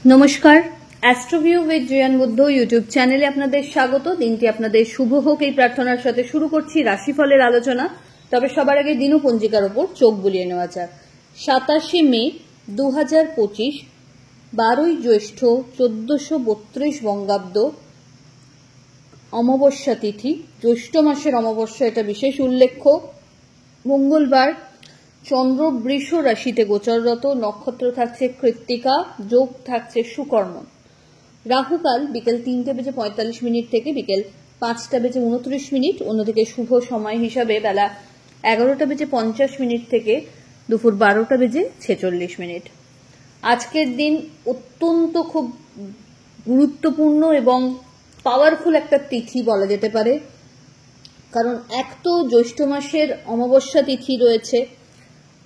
নমস্কার, অ্যাস্ট্রোভিউ with জয়ান Buddha YouTube চ্যানেলে আপনাদের স্বাগত। দিনটি আপনাদের শুভ হোক এই প্রার্থনার সাথে শুরু করছি রাশিফলের আলোচনা। তবে সবার আগে দিনু পঞ্জিকার ওপর চোখ বুলিয়ে নেওয়া যাক। 27 মে 2025, 12 জ্যৈষ্ঠ 1432 বঙ্গাব্দ, অমাবস্যা তিথি, জ্যৈষ্ঠ মাসের অমাবস্যা, এটা বিশেষ উল্লেখ্য। মঙ্গলবার, চন্দ্র বৃষ রাশিতে গোচররত, নক্ষত্র থাকছে কৃত্তিকা, যোগ থাকছে সুকর্ম। রাহুকাল বিকেল 3:45 থেকে বিকেল 5:29, অন্যদিকে শুভ সময় হিসাবে বেলা 11:50 থেকে দুপুর 12:46। আজকের দিন অত্যন্ত খুব গুরুত্বপূর্ণ এবং পাওয়ারফুল একটা তিথি বলা যেতে পারে, কারণ এক তো জ্যৈষ্ঠ মাসের অমাবস্যা তিথি রয়েছে,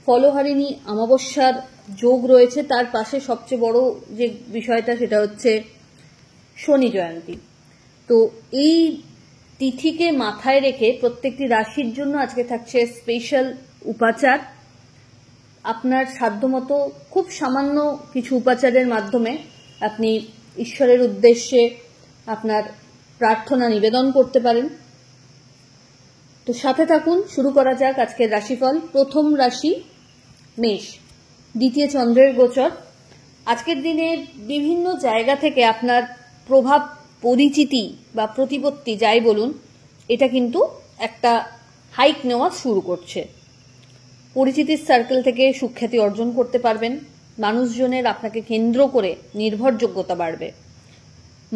ফলহারিণী অমাবস্যার যোগ রয়েছে, তার পাশে সবচেয়ে বড় যে বিষয়টা সেটা হচ্ছে শনি জয়ন্তী। তো এই তিথিকে মাথায় রেখে প্রত্যেকটি রাশির জন্য আজকে থাকছে স্পেশাল উপাচার। আপনার সাধ্যমতো খুব সামান্য কিছু উপাচারের মাধ্যমে আপনি ঈশ্বরের উদ্দেশ্যে আপনার প্রার্থনা নিবেদন করতে পারেন। তো সাথে থাকুন, শুরু করা যাক আজকের রাশিফল। প্রথম রাশি মেষ, দ্বিতীয় চন্দ্রের গোচর। আজকের দিনে বিভিন্ন জায়গা থেকে আপনার প্রভাব, পরিচিতি বা প্রতিপত্তি যাই বলুন, এটা কিন্তু একটা হাইক নেওয়া শুরু করছে। পরিচিতির সার্কেল থেকে সুখ্যাতি অর্জন করতে পারবেন। মানুষজনের আপনাকে কেন্দ্র করে নির্ভরযোগ্যতা বাড়বে।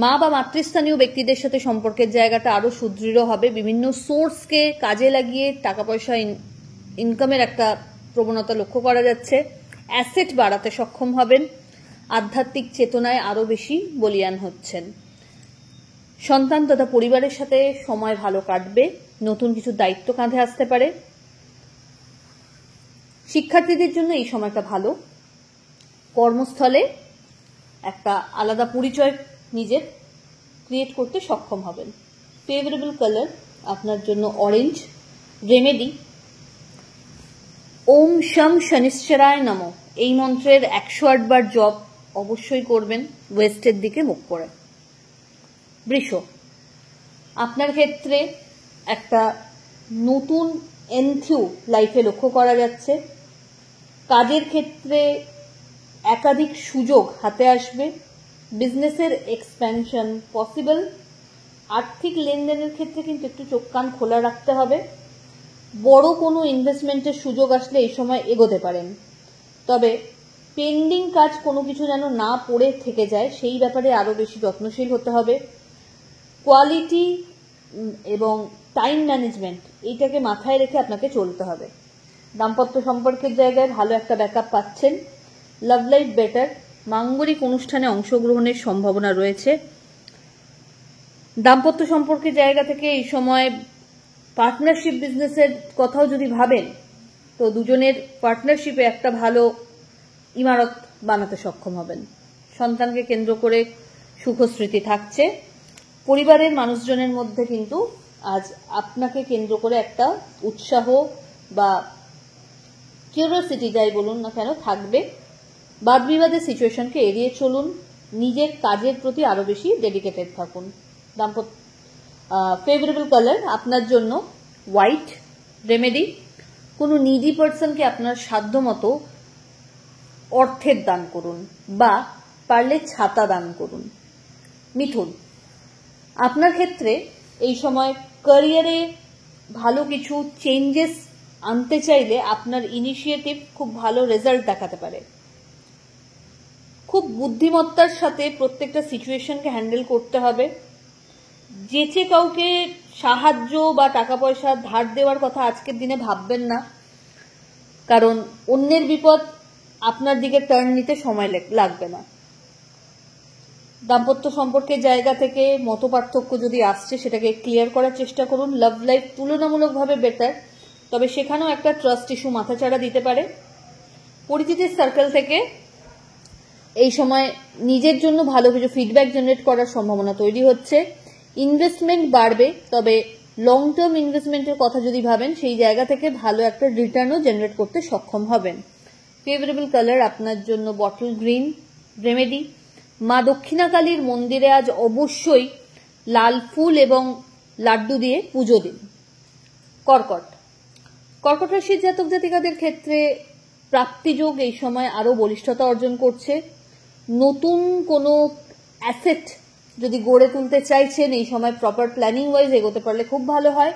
মা বা মাতৃস্থানীয় ব্যক্তিদের সাথে সম্পর্কের জায়গাটা আরো সুদৃঢ় হবে। বিভিন্ন সোর্সকে কাজে লাগিয়ে টাকা পয়সা ইনকামের একটা প্রবণতা লক্ষ্য করা যাচ্ছে। অ্যাসেট বাড়াতে সক্ষম হবেন। আধ্যাত্মিক চেতনায় আরো বেশি বলীয়ান হচ্ছেন। সন্তান তথা পরিবারের সাথে সময় ভালো কাটবে। নতুন কিছু দায়িত্ব কাঁধে আসতে পারে। শিক্ষার্থীদের জন্য এই সময়টা ভালো। কর্মস্থলে একটা আলাদা পরিচয় নিজের ক্রিয়েট করতে সক্ষম হবেন। ফেভারেবল কালার আপনার জন্য অরেঞ্জ। রেমেডি ওম শম শনিশ্চরায় নমঃ, এই মন্ত্রের 108 বার জপ অবশ্যই করবেন ওয়েস্টের দিকে মুখ করে। বৃষ, আপনার ক্ষেত্রে একটা নতুন এনথিউ লাইফে লক্ষ্য করা যাচ্ছে। কাজের ক্ষেত্রে একাধিক সুযোগ হাতে আসবে। বিজনেসের এক্সপ্যানশন পসিবল। আর্থিক লেনদেনের ক্ষেত্রে কিন্তু একটু চোখ কান খোলা রাখতে হবে। বড় কোনো ইনভেস্টমেন্টের সুযোগ আসলে এই সময় এগোতে পারেন। তবে পেন্ডিং কাজ কোনো কিছু যেন না পড়ে থেকে যায়, সেই ব্যাপারে আরো বেশি যত্নশীল হতে হবে। কোয়ালিটি এবং টাইম ম্যানেজমেন্ট এইটাকে মাথায় রেখে আপনাকে চলতে হবে। দাম্পত্য সম্পর্কের জায়গায় ভালো একটা ব্যাকআপ পাচ্ছেন। Love life better. মাঙ্গলিক অনুষ্ঠানে অংশগ্রহণের সম্ভাবনা রয়েছে। দাম্পত্য সম্পর্কের জায়গা থেকে এই সময় পার্টনারশিপ বিজনেসের কথাও যদি ভাবেন, তো দুজনের পার্টনারশিপে একটা ভালো ইমারত বানাতে সক্ষম হবেন। সন্তানকে কেন্দ্র করে সুখস্মৃতি থাকছে। পরিবারের মানুষজনের মধ্যে কিন্তু আজ আপনাকে কেন্দ্র করে একটা উৎসাহ বা কিউরিওসিটি যাই বলুন না কেন থাকবে। বাদ বিবাদের সিচুয়েশনকে এড়িয়ে চলুন। নিজের কাজের প্রতি আরো বেশি ডেডিকেটেড থাকুন। ফেভারেবল কালার আপনার জন্য হোয়াইট। রেমেডি কোনো নিডি পার্সনকে আপনার সাধ্যমতো অর্থের দান করুন বা পারলে ছাতা দান করুন। মিথুন, আপনার ক্ষেত্রে এই সময় ক্যারিয়ারে ভালো কিছু চেঞ্জেস আনতে চাইলে আপনার ইনিশিয়েটিভ খুব ভালো রেজাল্ট দেখাতে পারে। খুব বুদ্ধিমত্তার সাথে প্রত্যেকটা সিচুয়েশনকে হ্যান্ডেল করতে হবে। যেচে কাউকে সাহায্য বা টাকা পয়সা ধার দেওয়ার কথা আজকের দিনে ভাববেন না, কারণ অন্যের বিপদ আপনার দিকে টার্ন নিতে সময় লাগবে না। দাম্পত্য সম্পর্কের জায়গা থেকে মতপার্থক্য যদি আসছে সেটাকে ক্লিয়ার করার চেষ্টা করুন। লাভ লাইফ তুলনামূলকভাবে বেটার, তবে সেখানেও একটা ট্রাস্ট ইস্যু মাথাচাড়া দিতে পারে। পরিচিতির সার্কেল থেকে এই সময় নিজের জন্য ভালো কিছু ফিডব্যাক জেনারেট করার সম্ভাবনা তৈরি হচ্ছে। ইনভেস্টমেন্ট বাড়বে, তবে লং টার্ম ইনভেস্টমেন্টের কথা যদি ভাবেন সেই জায়গা থেকে ভালো একটা রিটার্নও জেনারেট করতে সক্ষম হবেন। ফেভারেবল কালার আপনার জন্য বটল গ্রিন। রেমেডি মা দক্ষিণাকালীর মন্দিরে আজ অবশ্যই লাল ফুল এবং লাড্ডু দিয়ে পুজো দিন। কর্কট রাশির জাতক জাতিকাদের ক্ষেত্রে প্রাপ্তিযোগ এই সময় আরো বলিষ্ঠতা অর্জন করছে। নতুন কোনো অ্যাসেট যদি গড়ে তুলতে চাইছেন এই সময় প্রপার প্ল্যানিং ওয়াইজ এগোতে পারলে খুব ভালো হয়।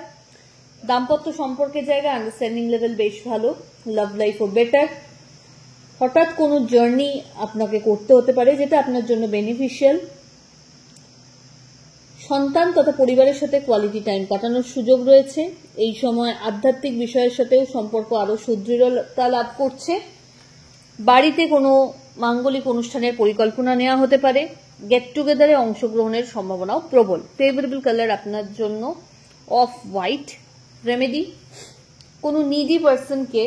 দাম্পত্য সম্পর্কের জায়গায় আন্ডারস্ট্যান্ডিং লেভেল বেশ ভালো। লাভ লাইফও বেটার। হঠাৎ কোনো জার্নি আপনাকে করতে হতে পারে যেটা আপনার জন্য বেনিফিশিয়াল। সন্তান তথা পরিবারের সাথে কোয়ালিটি টাইম কাটানোর সুযোগ রয়েছে। এই সময় আধ্যাত্মিক বিষয়ের সাথেও সম্পর্ক আরো সুদৃঢ়তা লাভ করছে। বাড়িতে কোনো মাঙ্গলিক অনুষ্ঠানের পরিকল্পনা নেওয়া হতে পারে। গেট টুগেদারে অংশগ্রহণের সম্ভাবনাও প্রবল। ফেভারেবল কালার আপনার জন্য অফ হোয়াইট। রেমেডি, কোনো নিডি পার্সনকে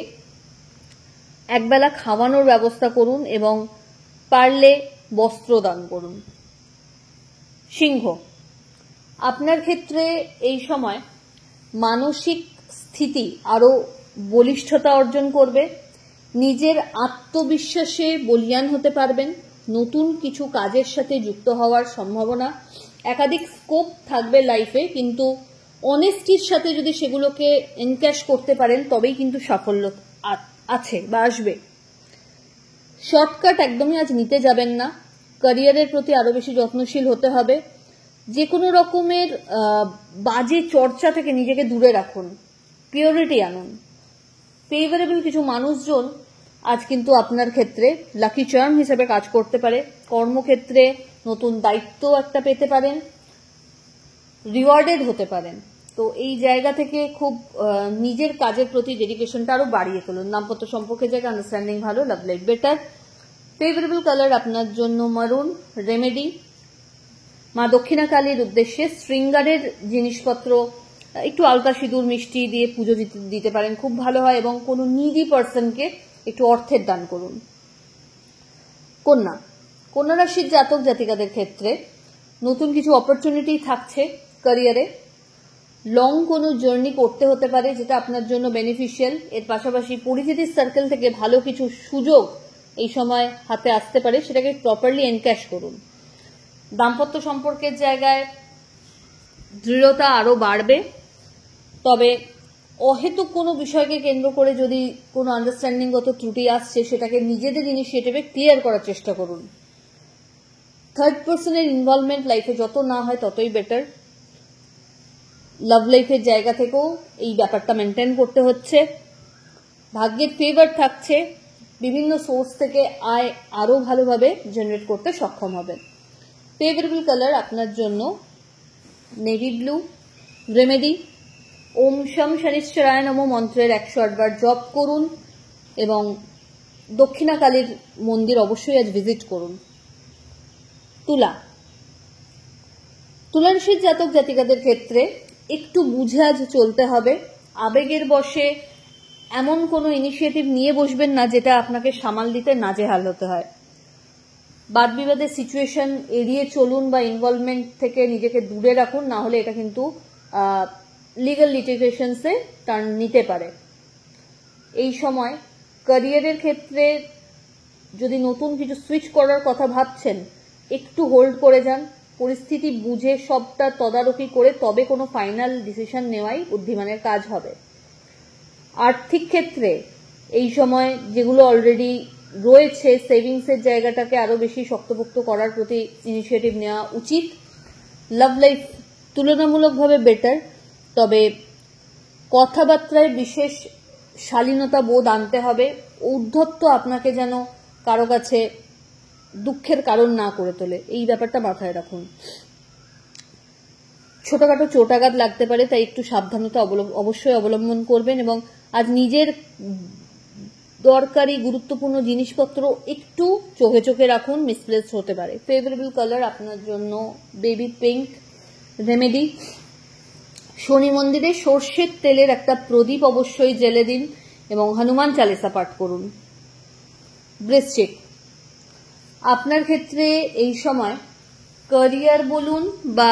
একবেলা খাওয়ানোর ব্যবস্থা করুন এবং পারলে বস্ত্র দান করুন। সিংহ, আপনার ক্ষেত্রে এই সময় মানসিক স্থিতি আরো বলিষ্ঠতা অর্জন করবে। নিজের আত্মবিশ্বাসে বলীয়ান হতে পারবেন। নতুন কিছু কাজের সাথে যুক্ত হওয়ার সম্ভাবনা। একাধিক স্কোপ থাকবে লাইফে, কিন্তু অনেস্টির সাথে যদি সেগুলোকে এনক্যাশ করতে পারেন তবেই কিন্তু সাফল্য আছে বা আসবে। শর্টকাট একদমই আজ নিতে যাবেন না। ক্যারিয়ারের প্রতি আরো বেশি যত্নশীল হতে হবে। যে কোনো রকমের বাজে চর্চা থেকে নিজেকে দূরে রাখুন। পিওরিটি আনুন। ফেভারেবল কিছু মানুষজন আজ কিন্তু আপনার ক্ষেত্রে লাকি চার্ম হিসেবে কাজ করতে পারে। কর্মক্ষেত্রে নতুন দায়িত্ব একটা পেতে পারেন, রিওয়ার্ডেড হতে পারেন। তো এই জায়গা থেকে খুব নিজের কাজের প্রতি ডেডিকেশনটা আরো বাড়িয়ে তুলুন। দাম্পত্য সম্পর্কের জায়গা আন্ডারস্ট্যান্ডিং ভালো। Love life better. Favourable colour আপনার জন্য মারুন। রেমেডি, মা দক্ষিণাকালীর উদ্দেশ্যে শৃঙ্গারের জিনিসপত্র একটু আলতা সিঁদুর মিষ্টি দিয়ে পুজো দিতে পারেন, খুব ভালো হয়। এবং কোনো নিডি পার্সনকে একটু অর্থের দান করুন। কন্যা রাশির জাতক জাতিকাদের ক্ষেত্রে নতুন কিছু অপরচুনিটি থাকছে ক্যারিয়ারে। লং কোনো জার্নি করতে হতে পারে যেটা আপনার জন্য বেনিফিশিয়াল। এর পাশাপাশি পরিচিতির সার্কেল থেকে ভালো কিছু সুযোগ এই সময় হাতে আসতে পারে, সেটাকে প্রপারলি এনক্যাশ করুন। দাম্পত্য সম্পর্কের জায়গায় দৃঢ়তা আরো বাড়বে। তবে অহেতুক কোনো বিষয়কে কেন্দ্র করে যদি কোনো আন্ডারস্ট্যান্ডিংগত ত্রুটি আসছে সেটাকে নিজেদের ইনিশিয়েটিভে ক্লিয়ার করার চেষ্টা করুন। থার্ড পার্সনের ইনভলভমেন্ট লাইফে যত না হয় ততই বেটার। লাভ লাইফের জায়গা থেকেও এই ব্যাপারটা মেনটেন করতে হচ্ছে। ভাগ্যের ফেভার থাকছে। বিভিন্ন সোর্স থেকে আয় আরো ভালোভাবে জেনারেট করতে সক্ষম হবেন। ফেভারেবল কালার আপনার জন্য নেভি ব্লু। রেমেডি, ওম শম শনিশ্চরায় নমঃ মন্ত্রের 108 বার জপ করুন এবং দক্ষিণাকালীর মন্দির অবশ্যই আজ ভিজিট করুন। তুলা রাশির জাতক জাতিকাদের ক্ষেত্রে একটু বুঝে আজ চলতে হবে। আবেগের বশে এমন কোনো ইনিশিয়েটিভ নিয়ে বসবেন না যেটা আপনাকে সামাল দিতে নাজেহাল হতে হয়। বাদ বিবাদের সিচুয়েশন এড়িয়ে চলুন বা ইনভলভমেন্ট থেকে নিজেকে দূরে রাখুন, না হলে এটা কিন্তু লিগ্যাল লিটিগেশনসে টার্ন নিতে পারে। এই সময় ক্যারিয়ারের ক্ষেত্রে যদি নতুন কিছু সুইচ করার কথা ভাবছেন একটু হোল্ড করে যান। পরিস্থিতি বুঝে সবটা তদারকি করে তবে কোনো ফাইনাল ডিসিশন নেওয়াই বুদ্ধিমানের কাজ হবে। আর্থিক ক্ষেত্রে এই সময় যেগুলো অলরেডি রয়েছে সেভিংসের জায়গাটাকে আরো বেশি শক্তপোক্ত করার প্রতি ইনিশিয়েটিভ নেওয়া উচিত। লাভ লাইফ তুলনামূলকভাবে বেটার। তবে কথাবার্তায় বিশেষ শালীনতা বোধ আনতে হবে। ঔদ্ধত্য আপনাকে যেন কারো কাছে দুঃখের কারণ না করে তোলে, এই ব্যাপারটা মাথায় রাখুন। ছোটখাটো চোটাঘাত লাগতে পারে, তাই একটু সাবধানতা অবশ্যই অবলম্বন করবেন এবং আজ নিজের দরকারি গুরুত্বপূর্ণ জিনিসপত্র একটু চোখে চোখে রাখুন, মিসপ্লেস হতে পারে। ফেভারেবল কালার আপনার জন্য বেবি পিঙ্ক। রেমেডি, শনি মন্দিরে সর্ষের তেলের একটা প্রদীপ অবশ্যই জ্বেলে দিন এবং হনুমান চালিসা পাঠ করুন। বৃশ্চিক, আপনার ক্ষেত্রে এই সময় ক্যারিয়ার বলুন বা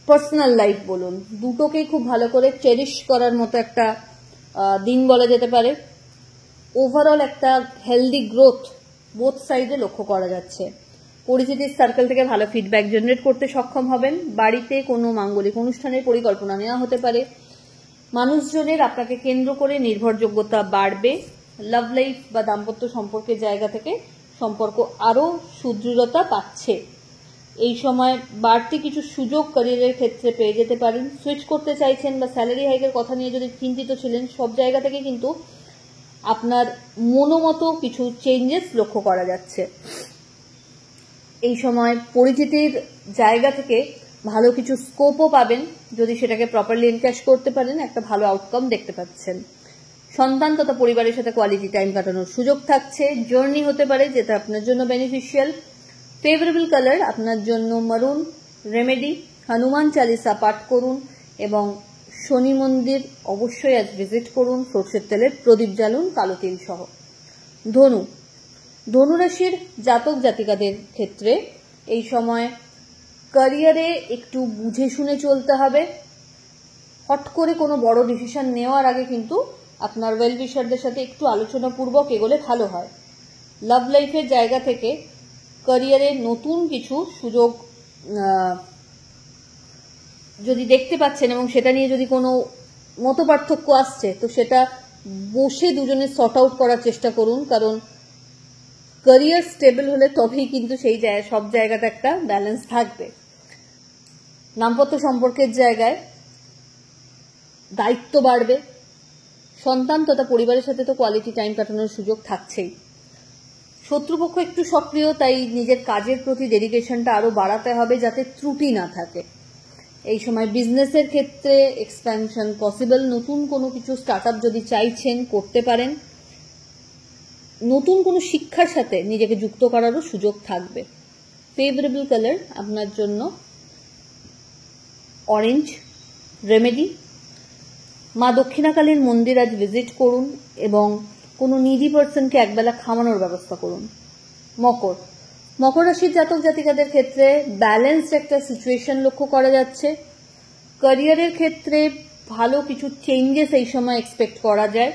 পার্সোনাল লাইফ বলুন, দুটোকেই খুব ভালো করে চেরিশ করার মতো একটা দিন বলা যেতে পারে। ওভারঅল একটা হেলদি গ্রোথ বোথ সাইডে লক্ষ্য করা যাচ্ছে। পরিচিতির সার্কেল থেকে ভালো ফিডব্যাক জেনারেট করতে সক্ষম হবেন। বাড়িতে কোনো মাঙ্গলিক অনুষ্ঠানের পরিকল্পনা নেওয়া হতে পারে। মানুষজনের আপনাকে কেন্দ্র করে নির্ভরযোগ্যতা বাড়বে। লাভ লাইফ বা দাম্পত্য সম্পর্কের জায়গা থেকে সম্পর্ক আরও সুদৃঢ়তা পাচ্ছে। এই সময় বাড়তি কিছু সুযোগ ক্যারিয়ারের ক্ষেত্রে পেয়ে যেতে পারেন। সুইচ করতে চাইছেন বা স্যালারি হাইকের কথা নিয়ে যদি চিন্তিত ছিলেন, সব জায়গা থেকে কিন্তু আপনার মনোমতো কিছু চেঞ্জেস লক্ষ্য করা যাচ্ছে। এই সময় পরিচিতির জায়গা থেকে ভালো কিছু স্কোপও পাবেন। যদি সেটাকে প্রপারলি এনক্যাশ করতে পারেন, একটা ভালো আউটকাম দেখতে পাচ্ছেন। সন্তান তথা পরিবারের সাথে কোয়ালিটি টাইম কাটানোর সুযোগ থাকছে। জার্নি হতে পারে যেটা আপনার জন্য বেনিফিশিয়াল। ফেভারেবল কালার আপনার জন্য মারুন। রেমেডি হনুমান চালিসা পাঠ করুন এবং শনি মন্দির অবশ্যই আজ ভিজিট করুন। সরষের তেলের প্রদীপ জ্বালুন কালো তিল সহ। ধনু ধনুরাশির জাতক জাতিকাদের ক্ষেত্রে এই সময় ক্যারিয়ারে একটু বুঝে শুনে চলতে হবে। হট করে কোনো বড় ডিসিশন নেওয়ার আগে কিন্তু আপনার ওয়েল উইশারদের সাথে একটু আলোচনাপূর্বক এগোলে ভালো হয়। লাভ লাইফের জায়গা থেকে ক্যারিয়ারে নতুন কিছু সুযোগ যদি দেখতে পাচ্ছেন এবং সেটা নিয়ে যদি কোনো মতপার্থক্য আসছে, তো সেটা বসে দুজনে সর্ট আউট করার চেষ্টা করুন। কারণ ক্যারিয়ার স্টেবল হলে তবেই কিন্তু সেই সব জায়গাটা একটা ব্যালেন্স থাকবে। দাম্পত্য সম্পর্কের জায়গায় দায়িত্ব বাড়বে। সন্তান তথা পরিবারের সাথে তো কোয়ালিটি টাইম কাটানোর সুযোগ থাকছেই। শত্রুপক্ষ একটু সক্রিয়, তাই নিজের কাজের প্রতি ডেডিকেশনটা আরো বাড়াতে হবে যাতে ত্রুটি না থাকে। এই সময় বিজনেসের ক্ষেত্রে এক্সপ্যানশন পসিবল। নতুন কোনো কিছু স্টার্ট আপ যদি চাইছেন করতে পারেন। নতুন কোনো শিক্ষার সাথে নিজেকে যুক্ত করারও সুযোগ থাকবে। ফেভারেবল কালার আপনার জন্য অরেঞ্জ। রেমেডি মা দক্ষিণাকালীর মন্দির আজ ভিজিট করুন এবং কোনো নিডি পার্সনকে একবেলা খাওয়ানোর ব্যবস্থা করুন। মকর রাশির জাতক জাতিকাদের ক্ষেত্রে ব্যালেন্সড একটা সিচুয়েশন লক্ষ্য করা যাচ্ছে। ক্যারিয়ারের ক্ষেত্রে ভালো কিছু চেঞ্জেস এই সময় এক্সপেক্ট করা যায়।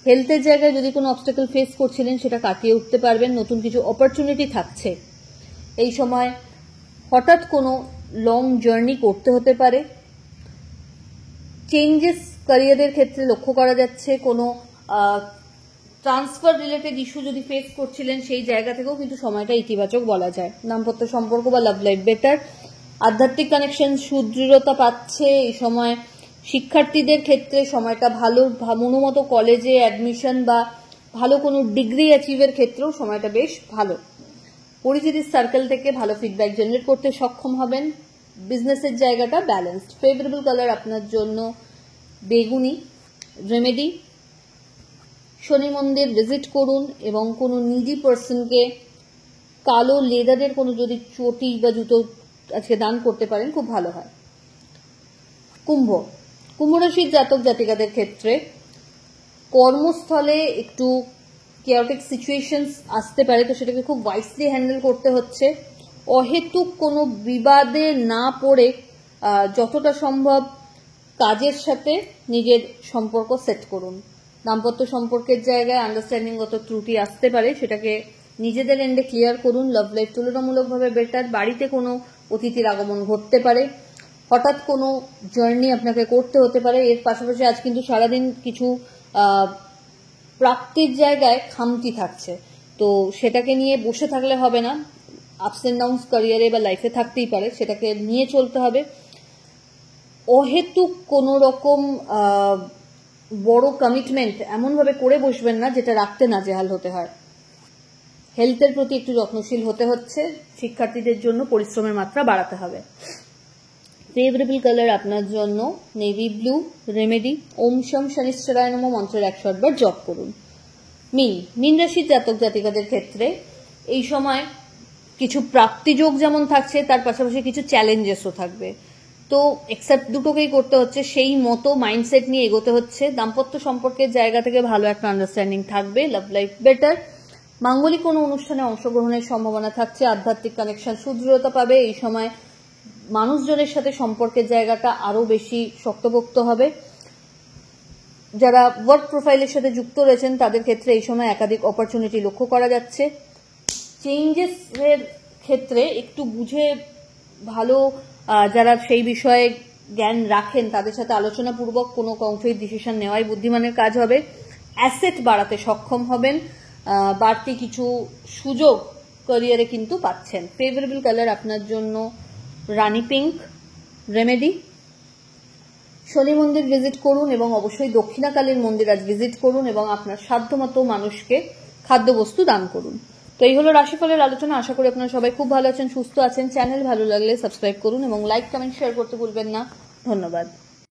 হেলথের জায়গায় যদি কোনো অবস্টাকল ফেস করছিলেন সেটা কাটিয়ে উঠতে পারবেন। নতুন কিছু অপরচুনিটি থাকছে। এই সময় হঠাৎ কোনো লং জার্নি করতে হতে পারে। চেঞ্জেস ক্যারিয়ারের ক্ষেত্রে লক্ষ্য করা যাচ্ছে। কোনো ট্রান্সফার রিলেটেড ইস্যু যদি ফেস করছিলেন সেই জায়গা থেকেও কিন্তু সময়টা ইতিবাচক বলা যায়। দাম্পত্য সম্পর্ক বা লাভ লাইফ বেটার। আধ্যাত্মিক কানেকশন সুদৃঢ়তা পাচ্ছে। এই সময় শিক্ষার্থীদের ক্ষেত্রে সময়টা ভালো। মনোমতো কলেজে অ্যাডমিশন বা ভালো কোনো ডিগ্রি অ্যাচিভের ক্ষেত্রেও সময়টা বেশ ভালো। পরিচিতির সার্কেল থেকে ভালো ফিডব্যাক জেনারেট করতে সক্ষম হবেন। বিজনেসের জায়গাটা ব্যালেন্সড। ফেভারেবল কালার আপনার জন্য বেগুনি। রেমেডি শনি মন্দির ভিজিট করুন এবং কোনো নিডি পার্সনকে কালো লেদারের কোনো যদি চটি বা জুতো আজকে দান করতে পারেন খুব ভালো হয়। কুম্ভ রাশির জাতক জাতিকাদের ক্ষেত্রে কর্মস্থলে একটু কেয়ারটেক সিচুয়েশনস আসতে পারে, তো সেটাকে খুব ওয়াইসলি হ্যান্ডেল করতে হচ্ছে। অহেতুক কোনো বিবাদে না পড়ে যতটা সম্ভব কাজের সাথে নিজের সম্পর্ক সেট করুন। দাম্পত্য সম্পর্কের জায়গায় আন্ডারস্ট্যান্ডিংগত ত্রুটি আসতে পারে, সেটাকে নিজেদের এন্ডে ক্লিয়ার করুন। লাভ লাইফ তুলনামূলকভাবে বেটার। বাড়িতে কোনো অতিথির আগমন ঘটতে পারে। হঠাৎ কোনো জার্নি আপনাকে করতে হতে পারে। এর পাশাপাশি আজ কিন্তু সারাদিন কিছু প্রাপ্তির জায়গায় খামতি থাকছে, তো সেটাকে নিয়ে বসে থাকলে হবে না। আপস এন্ড ডাউনস ক্যারিয়ারে বা লাইফে থাকতেই পারে, সেটাকে নিয়ে চলতে হবে। অহেতুক কোনো রকম বড় কমিটমেন্ট এমনভাবে করে বসবেন না যেটা রাখতে নাজেহাল হতে হয়। হেলথের প্রতি একটু যত্নশীল হতে হচ্ছে। শিক্ষার্থীদের জন্য পরিশ্রমের মাত্রা বাড়াতে হবে। ফেভারেবল কালার আপনার জন্য নেভি ব্লু। রেমেডি ওম শম শনিশ্চরায় নমঃ মন্ত্রের 108 বার জপ করুন। মীন রাশির জাতক জাতিকাদের ক্ষেত্রে এই সময় কিছু প্রাপ্তিযোগ যেমন থাকছে, তার পাশাপাশি কিছু চ্যালেঞ্জেসও থাকবে। তো একসেপ্ট দুটোকেই করতে হচ্ছে, সেই মতো মাইন্ডসেট নিয়ে এগোতে হচ্ছে। দাম্পত্য সম্পর্কের জায়গা থেকে ভালো একটা আন্ডারস্ট্যান্ডিং থাকবে। Love life better. মাঙ্গলিক কোনো অনুষ্ঠানে অংশগ্রহণের সম্ভাবনা থাকছে। আধ্যাত্মিক কানেকশন সুদৃঢ়তা পাবে। এই সময় মানুষজনের সাথে সম্পর্কের জায়গাটা আরো বেশি শক্তপোক্ত হবে। যারা ওয়ার্ক প্রোফাইলের সাথে যুক্ত রয়েছেন তাদের ক্ষেত্রে এই সময় একাধিক অপরচুনিটি লক্ষ্য করা যাচ্ছে। চেঞ্জেসের ক্ষেত্রে একটু বুঝে ভালো যারা সেই বিষয়ে জ্ঞান রাখেন তাদের সাথে আলোচনাপূর্বক কোনো কংক্রিট ডিসিশন নেওয়াই বুদ্ধিমানের কাজ হবে। অ্যাসেট বাড়াতে সক্ষম হবেন, বাড়তি কিছু সুযোগ ক্যারিয়ারে কিন্তু পাচ্ছেন। ফেভারেবল কালার আপনার জন্য রানী পিঙ্ক। রেমেডি, শনি মন্দির ভিজিট করুন এবং অবশ্যই দক্ষিণাকালীর মন্দির আজ ভিজিট করুন এবং আপনার সাধ্যমতো মানুষকে খাদ্যবস্তু দান করুন। তো এই হলো রাশিফলের আলোচনা। আশা করি আপনারা সবাই খুব ভালো আছেন, সুস্থ আছেন। চ্যানেল ভালো লাগলে সাবস্ক্রাইব করুন এবং লাইক, কমেন্ট, শেয়ার করতে ভুলবেন না। ধন্যবাদ।